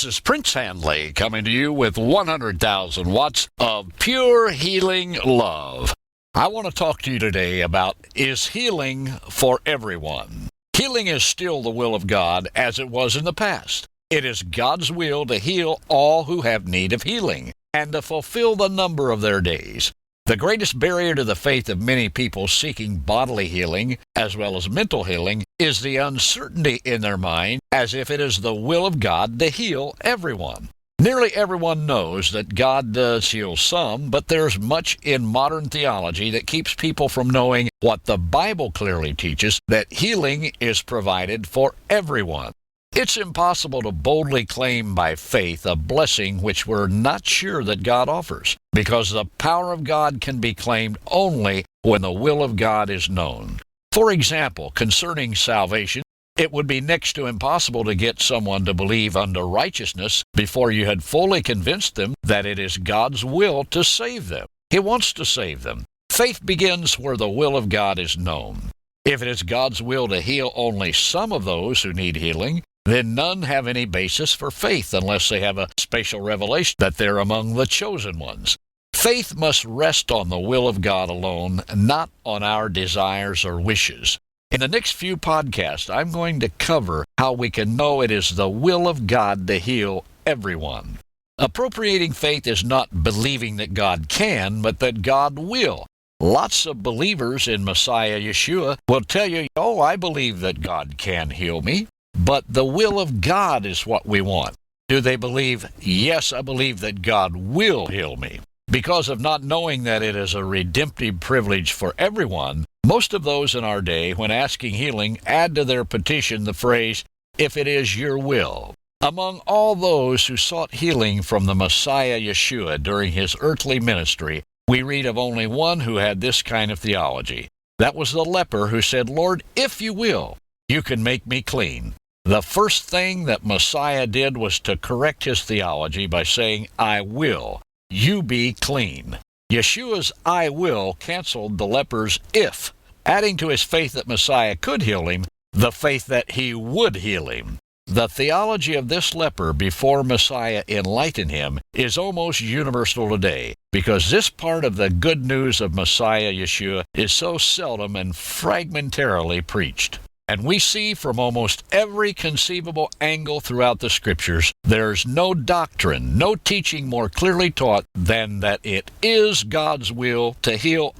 This is Prince Handley coming to you with 100,000 watts of pure healing love. I want to talk to you today about, is healing for everyone? Healing is still the will of God as it was in the past. It is God's will to heal all who have need of healing and to fulfill the number of their days. The greatest barrier to the faith of many people seeking bodily healing, as well as mental healing, is the uncertainty in their mind as if it is the will of God to heal everyone. Nearly everyone knows that God does heal some, but there's much in modern theology that keeps people from knowing what the Bible clearly teaches, that healing is provided for everyone. It's impossible to boldly claim by faith a blessing which we're not sure that God offers, because the power of God can be claimed only when the will of God is known. For example, concerning salvation, it would be next to impossible to get someone to believe unto righteousness before you had fully convinced them that it is God's will to save them. He wants to save them. Faith begins where the will of God is known. If it is God's will to heal only some of those who need healing, then none have any basis for faith unless they have a special revelation that they're among the chosen ones. Faith must rest on the will of God alone, not on our desires or wishes. In the next few podcasts, I'm going to cover how we can know it is the will of God to heal everyone. Appropriating faith is not believing that God can, but that God will. Lots of believers in Messiah Yeshua will tell you, oh, I believe that God can heal me. But the will of God is what we want. Do they believe, yes, I believe that God will heal me? Because of not knowing that it is a redemptive privilege for everyone, most of those in our day, when asking healing, add to their petition the phrase, if it is your will. Among all those who sought healing from the Messiah Yeshua during his earthly ministry, we read of only one who had this kind of theology. That was the leper who said, Lord, if you will, you can make me clean. The first thing that Messiah did was to correct his theology by saying, I will, you be clean. Yeshua's I will canceled the leper's if, adding to his faith that Messiah could heal him, the faith that he would heal him. The theology of this leper before Messiah enlightened him is almost universal today, because this part of the good news of Messiah Yeshua is so seldom and fragmentarily preached. And we see from almost every conceivable angle throughout the Scriptures, there's no doctrine, no teaching more clearly taught than that it is God's will to heal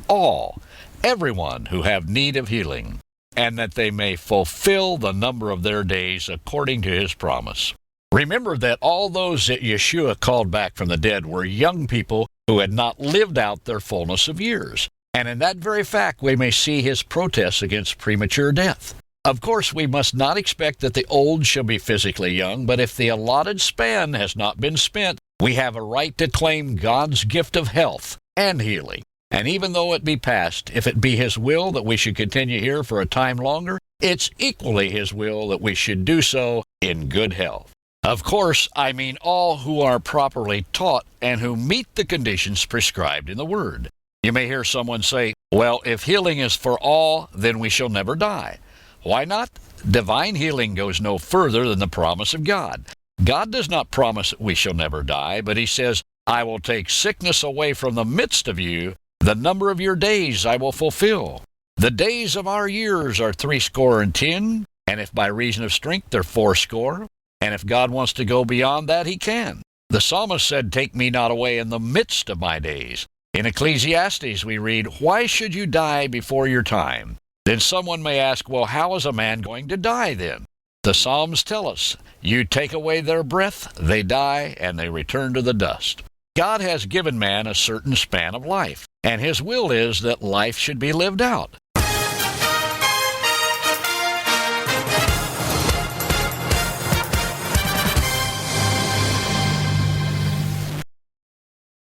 everyone who have need of healing, and that they may fulfill the number of their days according to his promise. Remember that all those that Yeshua called back from the dead were young people who had not lived out their fullness of years. And in that very fact, we may see his protests against premature death. Of course, we must not expect that the old shall be physically young, but if the allotted span has not been spent, we have a right to claim God's gift of health and healing. And even though it be past, if it be his will that we should continue here for a time longer, it's equally his will that we should do so in good health. Of course, I mean all who are properly taught and who meet the conditions prescribed in the Word. You may hear someone say, well, if healing is for all, then we shall never die. Why not? Divine healing goes no further than the promise of God. God does not promise that we shall never die, but he says, I will take sickness away from the midst of you. The number of your days I will fulfill. The days of our years are 70, and if by reason of strength they're 80, and if God wants to go beyond that, he can. The psalmist said, take me not away in the midst of my days. In Ecclesiastes we read, why should you die before your time? Then someone may ask, well, how is a man going to die then? The Psalms tell us, you take away their breath, they die, and they return to the dust. God has given man a certain span of life, and his will is that life should be lived out.